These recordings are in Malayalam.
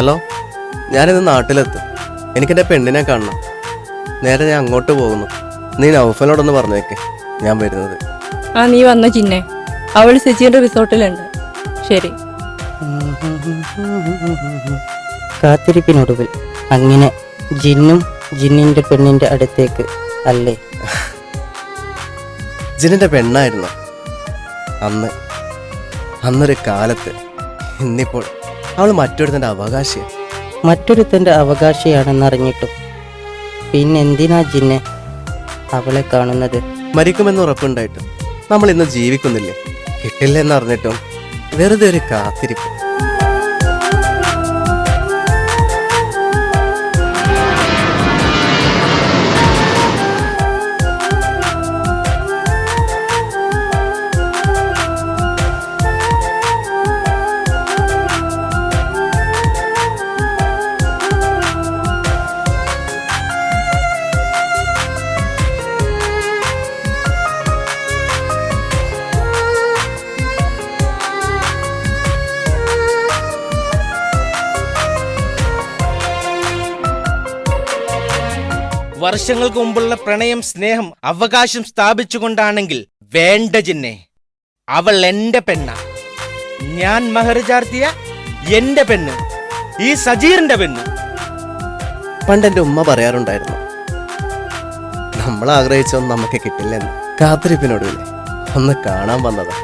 ഹലോ, ഞാനിന്ന് നാട്ടിലെത്തും. എനിക്കെൻ്റെ പെണ്ണിനെ കാണണം. നേരെ ഞാൻ അങ്ങോട്ട് പോകുന്നു. നീ നൗഫലിനോടൊന്ന് പറഞ്ഞേക്ക് ഞാൻ വരുന്നത്. ആ, നീ വന്ന ചിന്നെ. അവൾ സെച്ചിയുടെ റിസോർട്ടിലുണ്ട്. ശരി. കാത്തിരിപ്പിനൊടുവിൽ അങ്ങനെ ജിന്നും ജിന്നിന്റെ പെണ്ണിന്റെ അടുത്തേക്ക് അല്ലേ? ജിന്നിൻ്റെ പെണ്ണായിരുന്നു അന്നൊരു കാലത്ത്. ഇന്നിപ്പോൾ അവൾ മറ്റൊരുത്തൻ്റെ അവകാശിയാണ്. മറ്റൊരുത്തന്റെ അവകാശിയാണെന്നറിഞ്ഞിട്ടും പിന്നെന്തിനാ ജിന്നെ അവളെ കാണുന്നത്? മരിക്കുമെന്ന് ഉറപ്പുണ്ടായിട്ടും നമ്മൾ ഇന്ന് ജീവിക്കുന്നില്ലേ? കിട്ടില്ലെന്നറിഞ്ഞിട്ടും വെറുതെ ഒരു കാത്തിരിപ്പ്. വർഷങ്ങൾക്ക് മുമ്പുള്ള പ്രണയം, സ്നേഹം, അവകാശം സ്ഥാപിച്ചുകൊണ്ടാണെങ്കിൽ വേണ്ട ജിന്നെ, അവൾ എന്റെ പെണ്ണ. ഞാൻ മഹർ ചാർത്തിയ എന്റെ പെണ്ണ്, ഈ സജീറിന്റെ പെണ്ണ്. പണ്ടെൻ്റെ ഉമ്മ പറയാറുണ്ടായിരുന്നു, നമ്മൾ ആഗ്രഹിച്ചൊന്നും നമുക്ക് കിട്ടില്ലെന്ന്. കാത്തിരിപ്പിനൊടുവില്ലേ ഒന്ന് കാണാൻ വന്നതാ.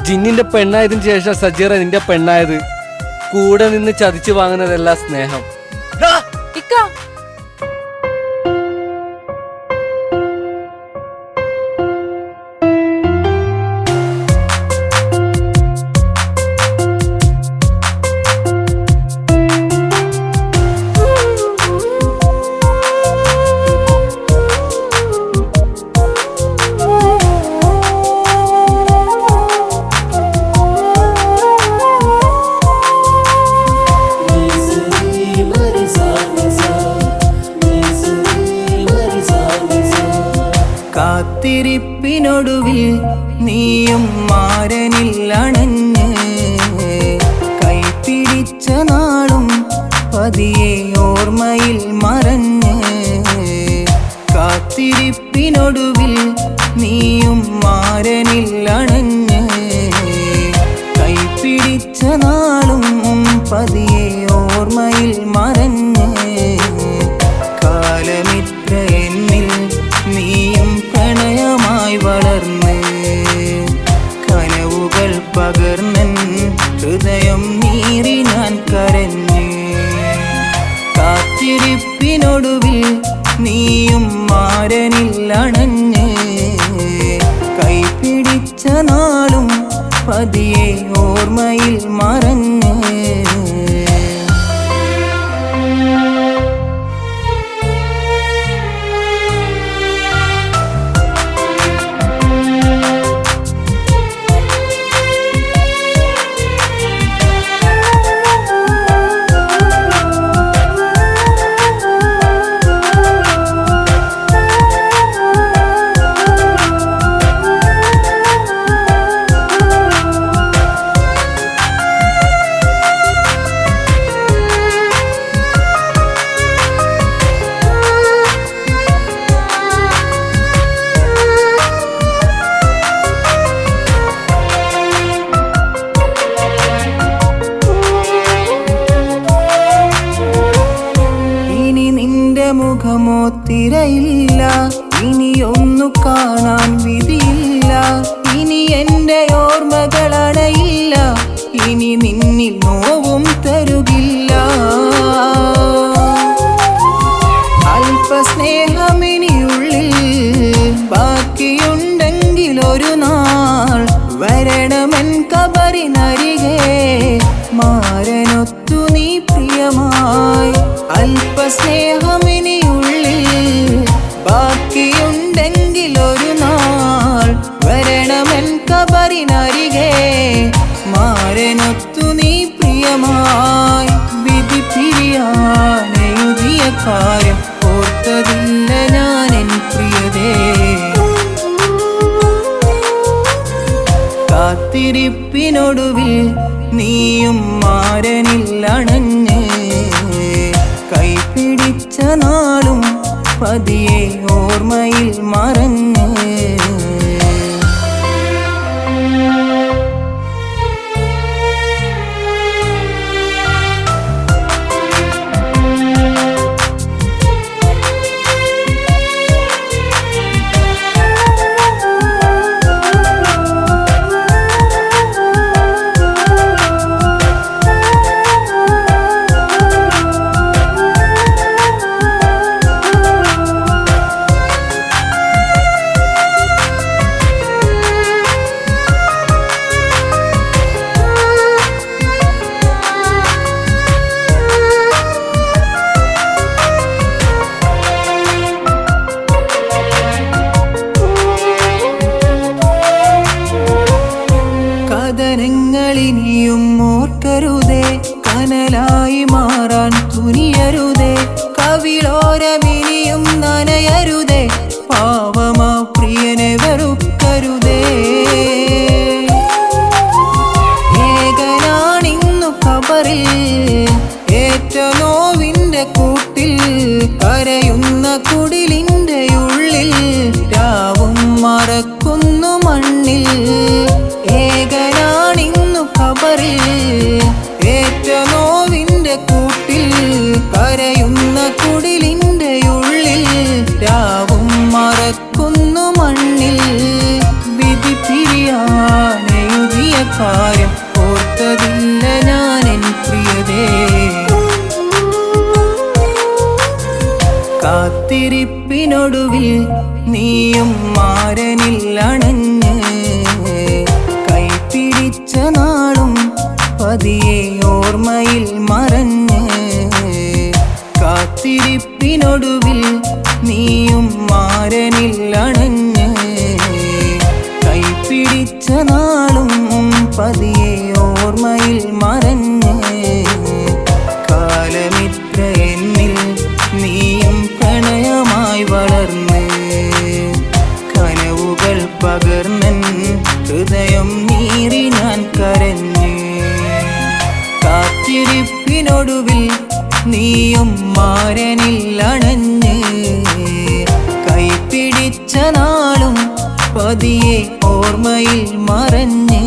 ജിന്നിന്റെ പെണ്ണായതിനു ശേഷം സജീറ നിന്റെ പെണ്ണായത്. കൂടെ നിന്ന് ചതിച്ചു വാങ്ങുന്നതല്ല സ്നേഹം. കാത്തിരിപ്പിനൊടുവിൽ നീയും മാരനില്ലണഞ്ഞ് കൈപിടിച്ച നാളും പതിയെ ഓർമ്മയിൽ മറഞ്ഞ്. കാത്തിരിപ്പിനൊടുവിൽ നീയും മാരനില്ലണഞ്ഞ് കൈപിടിച്ച നാളും പതിയെ ഓർമ്മയിൽ മറഞ്ഞ്. കാലമിത്ര എന്നിൽ നീയും പ്രണയമായി വളർന്ന് കനവുകൾ പകർന്നൻ ഹൃദയം നീറി ഞാൻ കരഞ്ഞ്. കാത്തിരിപ്പിനൊടുവിൽ നീയും മാരനില്ലണഞ്ഞ് കൈപിടിച്ച നാളും പതിയെ ഓർമ്മയിൽ മറഞ്ഞ്. മുഖമോ തിരയില്ല, ഇനിയൊന്നു കാണാൻ വിധിയില്ല. ഇനി എൻ്റെ ഓർമ്മകളണയില്ല, ഇനി നിന്നിൽ നോവും തരുകില്ല. അല്പസ്നേഹമിനിയുള്ളിൽ ബാക്കിയുണ്ടെങ്കിൽ ഒരു നാൾ വരണമെൻ കബറിനരികെ മാരനൊത്തു നീ പ്രിയമായി. അല്പസ്നേഹമിനിയുള്ളിൽ ബാക്കിയുണ്ടെങ്കിൽ ഒരു നാൾ വരണമെൻ കബറിനരികെ മാരനൊത്തു നീ പ്രിയമായി. വിധി പിരിയാനെഴുതിയ കാര്യം ഓർത്തതില്ല ഞാൻ എൻ പ്രിയതേ. കാത്തിരിപ്പിനൊടുവിൽ നീയും മാരനിൽ അണഞ്ഞ് കൈപിടിച്ച നാളും പതിയെ ഓർമ്മയിൽ മറഞ്ഞ് കഥനങ്ങളിനിയും ഓർക്കരുതേ, കനലായി മാറാൻ തുനിയരുതേ, കവിളോരമിനിയും നനയരുതേ, പാവമാ പ്രിയനെ വെറുക്കരുതേ. ഏകനാണിന്നു ഖബറിൽ ഏറ്റ നോവിന്റെ കൂട്ടിൽ, കരയുന്ന കുടിലിന്റെ ഉള്ളിൽ രാവും മറക്കുന്നു മണ്ണിൽ. ഏകനാണിന്നു ഖബറിൽ ഏറ്റ നോവിന്റെ കൂട്ടിൽ, കരയുന്ന കുടിലിന്റെ ഉള്ളിൽ രാവും മറക്കുന്നു മണ്ണിൽ. വിധി പിരിയാനെഴുതിയ കാര്യം ഓർത്തതില്ല ഞാൻ എൻ പ്രിയതേ. കാത്തിരിപ്പിനൊടുവിൽ നീയും മാരനിൽ അണഞ്ഞ് കൈപിടിച്ച നാളും പതിയെ ഓർമ്മയിൽ മറഞ്ഞ്. കാത്തിരിപ്പിനൊടുവിൽ നീയും മാരനിൽ അണഞ്ഞ് കൈപിടിച്ച നാളും പതിയെ ഓർമ്മയിൽ മറഞ്ഞ്. കാലമിത്ര എന്നിൽ നീയും പ്രണയമായി വളർന്ന്, കനവുകൾ പകർന്നൻ ഹൃദയം നീറി ഞാൻ കരഞ്ഞ്. കാത്തിരിപ്പിനൊടുവിൽ നീയും മാരനിൽ അണഞ്ഞ് കൈപിടിച്ച നാളും പതിയെ ഓർമ്മയിൽ മറഞ്ഞ്.